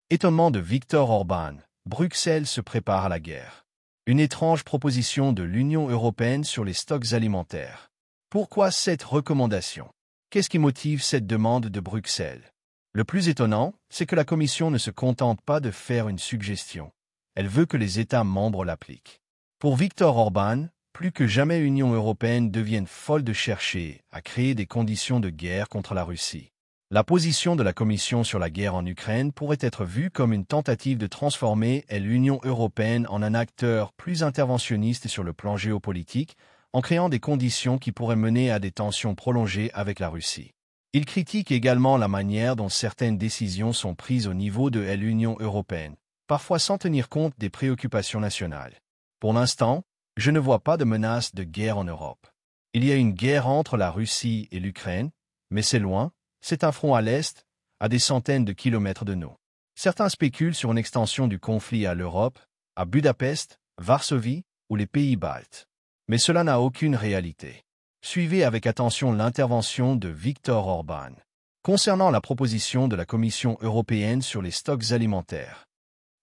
Étonnement de Viktor Orban, Bruxelles se prépare à la guerre. Une étrange proposition de l'Union européenne sur les stocks alimentaires. Pourquoi cette recommandation? Qu'est-ce qui motive cette demande de Bruxelles? Le plus étonnant, c'est que la Commission ne se contente pas de faire une suggestion. Elle veut que les États membres l'appliquent. Pour Viktor Orban, plus que jamais l'Union européenne devienne folle de chercher à créer des conditions de guerre contre la Russie. La position de la Commission sur la guerre en Ukraine pourrait être vue comme une tentative de transformer l'Union européenne en un acteur plus interventionniste sur le plan géopolitique, en créant des conditions qui pourraient mener à des tensions prolongées avec la Russie. Il critique également la manière dont certaines décisions sont prises au niveau de l'Union européenne, parfois sans tenir compte des préoccupations nationales. Pour l'instant, je ne vois pas de menace de guerre en Europe. Il y a une guerre entre la Russie et l'Ukraine, mais c'est loin. C'est un front à l'Est, à des centaines de kilomètres de nous. Certains spéculent sur une extension du conflit à l'Europe, à Budapest, Varsovie ou les pays baltes. Mais cela n'a aucune réalité. Suivez avec attention l'intervention de Viktor Orban. Concernant la proposition de la Commission européenne sur les stocks alimentaires.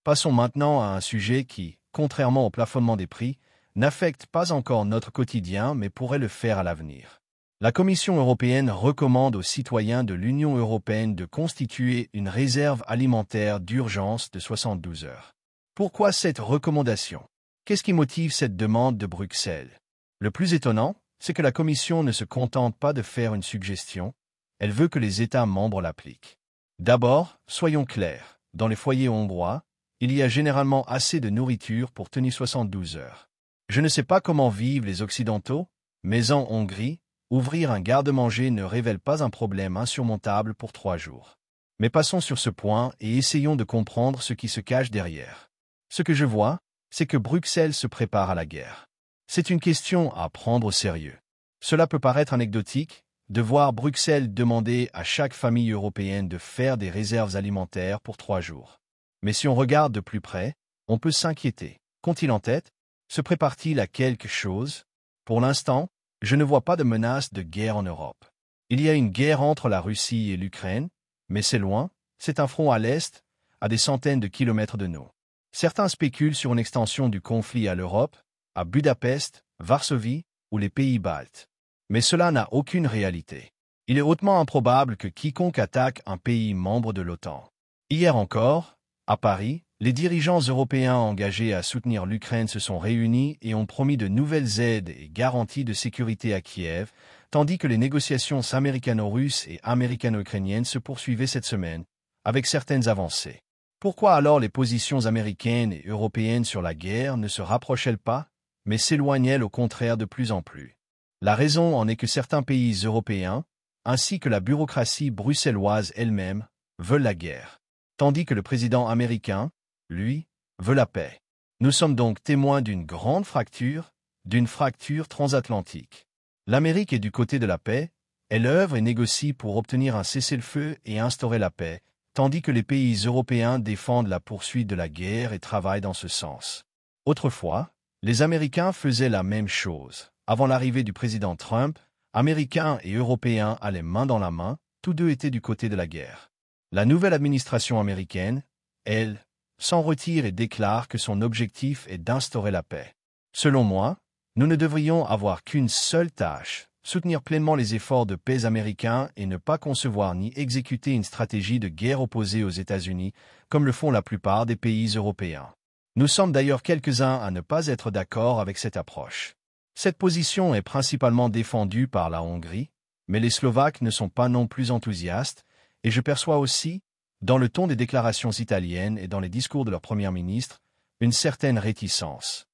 Passons maintenant à un sujet qui, contrairement au plafonnement des prix, n'affecte pas encore notre quotidien mais pourrait le faire à l'avenir. La Commission européenne recommande aux citoyens de l'Union européenne de constituer une réserve alimentaire d'urgence de 72 heures. Pourquoi cette recommandation? Qu'est-ce qui motive cette demande de Bruxelles? Le plus étonnant, c'est que la Commission ne se contente pas de faire une suggestion, elle veut que les États membres l'appliquent. D'abord, soyons clairs, dans les foyers hongrois, il y a généralement assez de nourriture pour tenir 72 heures. Je ne sais pas comment vivent les Occidentaux, mais en Hongrie, ouvrir un garde-manger ne révèle pas un problème insurmontable pour 3 jours. Mais passons sur ce point et essayons de comprendre ce qui se cache derrière. Ce que je vois, c'est que Bruxelles se prépare à la guerre. C'est une question à prendre au sérieux. Cela peut paraître anecdotique, de voir Bruxelles demander à chaque famille européenne de faire des réserves alimentaires pour 3 jours. Mais si on regarde de plus près, on peut s'inquiéter. Qu'ont-ils en tête? Se prépare-t-il à quelque chose? Pour l'instant, je ne vois pas de menace de guerre en Europe. Il y a une guerre entre la Russie et l'Ukraine, mais c'est loin, c'est un front à l'Est, à des centaines de kilomètres de nous. Certains spéculent sur une extension du conflit à l'Europe, à Budapest, Varsovie ou les pays baltes. Mais cela n'a aucune réalité. Il est hautement improbable que quiconque attaque un pays membre de l'OTAN. Hier encore, à Paris, les dirigeants européens engagés à soutenir l'Ukraine se sont réunis et ont promis de nouvelles aides et garanties de sécurité à Kiev, tandis que les négociations américano-russes et américano-ukrainiennes se poursuivaient cette semaine, avec certaines avancées. Pourquoi alors les positions américaines et européennes sur la guerre ne se rapprochent-elles pas, mais s'éloignent-elles au contraire de plus en plus? La raison en est que certains pays européens, ainsi que la bureaucratie bruxelloise elle-même, veulent la guerre, tandis que le président américain, lui, veut la paix. Nous sommes donc témoins d'une grande fracture, d'une fracture transatlantique. L'Amérique est du côté de la paix, elle œuvre et négocie pour obtenir un cessez-le-feu et instaurer la paix, tandis que les pays européens défendent la poursuite de la guerre et travaillent dans ce sens. Autrefois, les Américains faisaient la même chose. Avant l'arrivée du président Trump, Américains et Européens allaient main dans la main, tous deux étaient du côté de la guerre. La nouvelle administration américaine, elle, s'en retire et déclare que son objectif est d'instaurer la paix. Selon moi, nous ne devrions avoir qu'une seule tâche, soutenir pleinement les efforts de paix américains et ne pas concevoir ni exécuter une stratégie de guerre opposée aux États-Unis, comme le font la plupart des pays européens. Nous sommes d'ailleurs quelques-uns à ne pas être d'accord avec cette approche. Cette position est principalement défendue par la Hongrie, mais les Slovaques ne sont pas non plus enthousiastes, et je perçois aussi, dans le ton des déclarations italiennes et dans les discours de leur Premier ministre, une certaine réticence.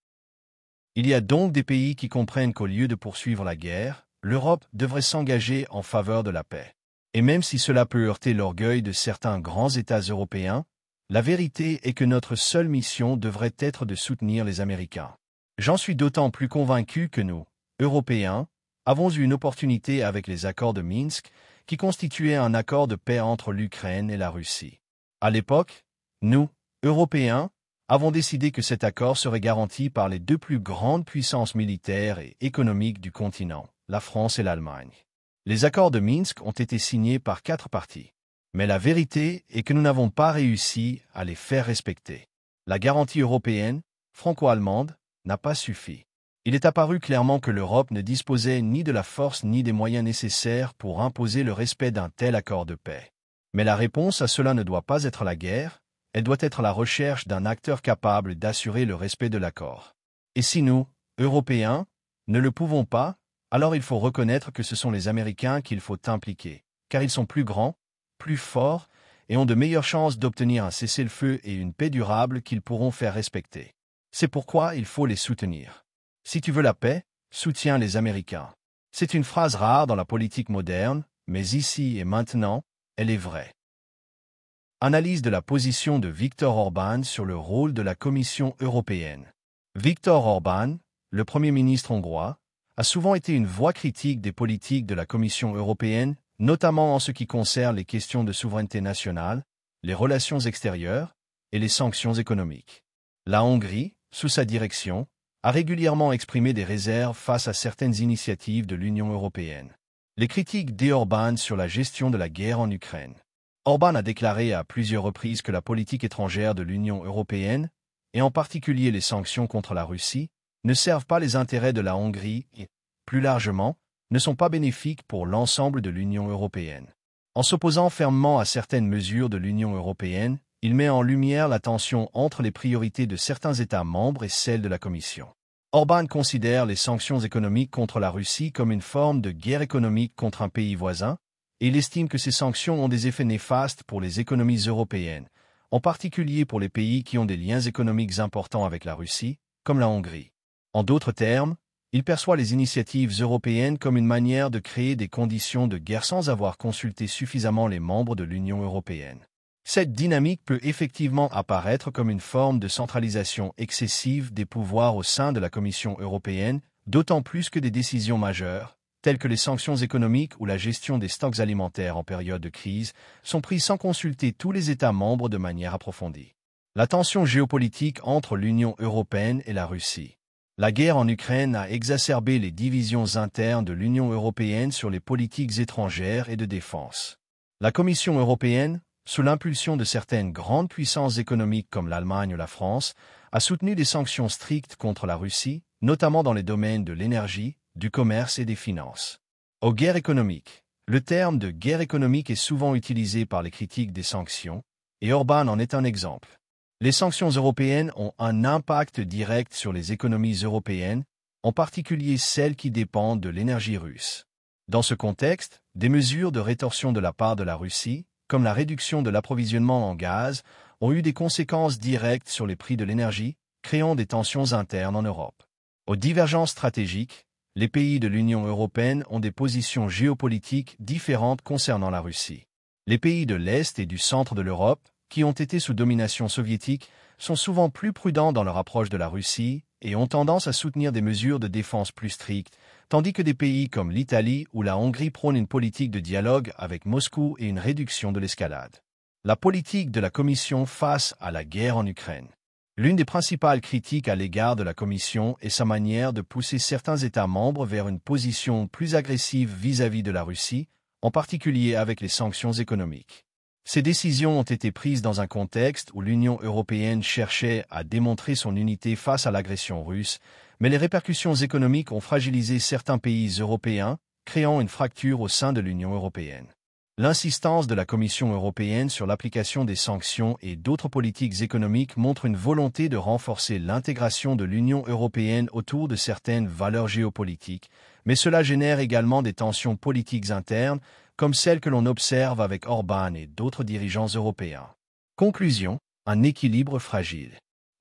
Il y a donc des pays qui comprennent qu'au lieu de poursuivre la guerre, l'Europe devrait s'engager en faveur de la paix. Et même si cela peut heurter l'orgueil de certains grands États européens, la vérité est que notre seule mission devrait être de soutenir les Américains. J'en suis d'autant plus convaincu que nous, Européens, avons eu une opportunité avec les accords de Minsk, qui constituaient un accord de paix entre l'Ukraine et la Russie. À l'époque, nous, Européens, avons décidé que cet accord serait garanti par les deux plus grandes puissances militaires et économiques du continent, la France et l'Allemagne. Les accords de Minsk ont été signés par 4 parties. Mais la vérité est que nous n'avons pas réussi à les faire respecter. La garantie européenne, franco-allemande, n'a pas suffi. Il est apparu clairement que l'Europe ne disposait ni de la force ni des moyens nécessaires pour imposer le respect d'un tel accord de paix. Mais la réponse à cela ne doit pas être la guerre, elle doit être la recherche d'un acteur capable d'assurer le respect de l'accord. Et si nous, Européens, ne le pouvons pas, alors il faut reconnaître que ce sont les Américains qu'il faut impliquer, car ils sont plus grands, plus forts, et ont de meilleures chances d'obtenir un cessez-le-feu et une paix durable qu'ils pourront faire respecter. C'est pourquoi il faut les soutenir. Si tu veux la paix, soutiens les Américains. C'est une phrase rare dans la politique moderne, mais ici et maintenant, elle est vraie. Analyse de la position de Viktor Orbán sur le rôle de la Commission européenne. Viktor Orbán, le Premier ministre hongrois, a souvent été une voix critique des politiques de la Commission européenne, notamment en ce qui concerne les questions de souveraineté nationale, les relations extérieures et les sanctions économiques. La Hongrie, sous sa direction, a régulièrement exprimé des réserves face à certaines initiatives de l'Union européenne. Les critiques d'Orbán sur la gestion de la guerre en Ukraine. Orbán a déclaré à plusieurs reprises que la politique étrangère de l'Union européenne, et en particulier les sanctions contre la Russie, ne servent pas les intérêts de la Hongrie et, plus largement, ne sont pas bénéfiques pour l'ensemble de l'Union européenne. En s'opposant fermement à certaines mesures de l'Union européenne, il met en lumière la tension entre les priorités de certains États membres et celles de la Commission. Orbán considère les sanctions économiques contre la Russie comme une forme de guerre économique contre un pays voisin, et il estime que ces sanctions ont des effets néfastes pour les économies européennes, en particulier pour les pays qui ont des liens économiques importants avec la Russie, comme la Hongrie. En d'autres termes, il perçoit les initiatives européennes comme une manière de créer des conditions de guerre sans avoir consulté suffisamment les membres de l'Union européenne. Cette dynamique peut effectivement apparaître comme une forme de centralisation excessive des pouvoirs au sein de la Commission européenne, d'autant plus que des décisions majeures, telles que les sanctions économiques ou la gestion des stocks alimentaires en période de crise, sont prises sans consulter tous les États membres de manière approfondie. La tension géopolitique entre l'Union européenne et la Russie. La guerre en Ukraine a exacerbé les divisions internes de l'Union européenne sur les politiques étrangères et de défense. La Commission européenne, sous l'impulsion de certaines grandes puissances économiques comme l'Allemagne ou la France, a soutenu des sanctions strictes contre la Russie, notamment dans les domaines de l'énergie, du commerce et des finances. Aux guerres économiques. Le terme de guerre économique est souvent utilisé par les critiques des sanctions, et Orbán en est un exemple. Les sanctions européennes ont un impact direct sur les économies européennes, en particulier celles qui dépendent de l'énergie russe. Dans ce contexte, des mesures de rétorsion de la part de la Russie, comme la réduction de l'approvisionnement en gaz, ont eu des conséquences directes sur les prix de l'énergie, créant des tensions internes en Europe. Aux divergences stratégiques, les pays de l'Union européenne ont des positions géopolitiques différentes concernant la Russie. Les pays de l'Est et du centre de l'Europe, qui ont été sous domination soviétique, sont souvent plus prudents dans leur approche de la Russie et ont tendance à soutenir des mesures de défense plus strictes, tandis que des pays comme l'Italie ou la Hongrie prônent une politique de dialogue avec Moscou et une réduction de l'escalade. La politique de la Commission face à la guerre en Ukraine. L'une des principales critiques à l'égard de la Commission est sa manière de pousser certains États membres vers une position plus agressive vis-à-vis de la Russie, en particulier avec les sanctions économiques. Ces décisions ont été prises dans un contexte où l'Union européenne cherchait à démontrer son unité face à l'agression russe, mais les répercussions économiques ont fragilisé certains pays européens, créant une fracture au sein de l'Union européenne. L'insistance de la Commission européenne sur l'application des sanctions et d'autres politiques économiques montre une volonté de renforcer l'intégration de l'Union européenne autour de certaines valeurs géopolitiques, mais cela génère également des tensions politiques internes, comme celles que l'on observe avec Orbán et d'autres dirigeants européens. Conclusion, un équilibre fragile.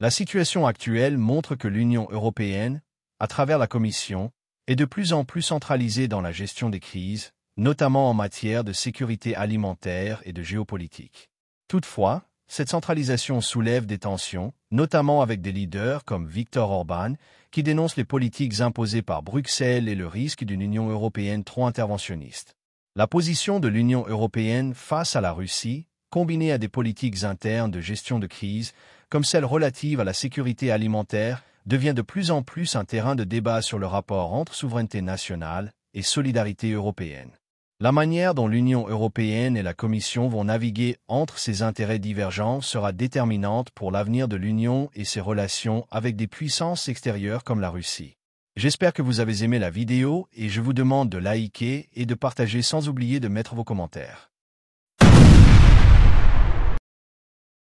La situation actuelle montre que l'Union européenne, à travers la Commission, est de plus en plus centralisée dans la gestion des crises, notamment en matière de sécurité alimentaire et de géopolitique. Toutefois, cette centralisation soulève des tensions, notamment avec des leaders comme Viktor Orbán, qui dénoncent les politiques imposées par Bruxelles et le risque d'une Union européenne trop interventionniste. La position de l'Union européenne face à la Russie, combinée à des politiques internes de gestion de crise, comme celle relative à la sécurité alimentaire, devient de plus en plus un terrain de débat sur le rapport entre souveraineté nationale et solidarité européenne. La manière dont l'Union européenne et la Commission vont naviguer entre ces intérêts divergents sera déterminante pour l'avenir de l'Union et ses relations avec des puissances extérieures comme la Russie. J'espère que vous avez aimé la vidéo et je vous demande de liker et de partager sans oublier de mettre vos commentaires.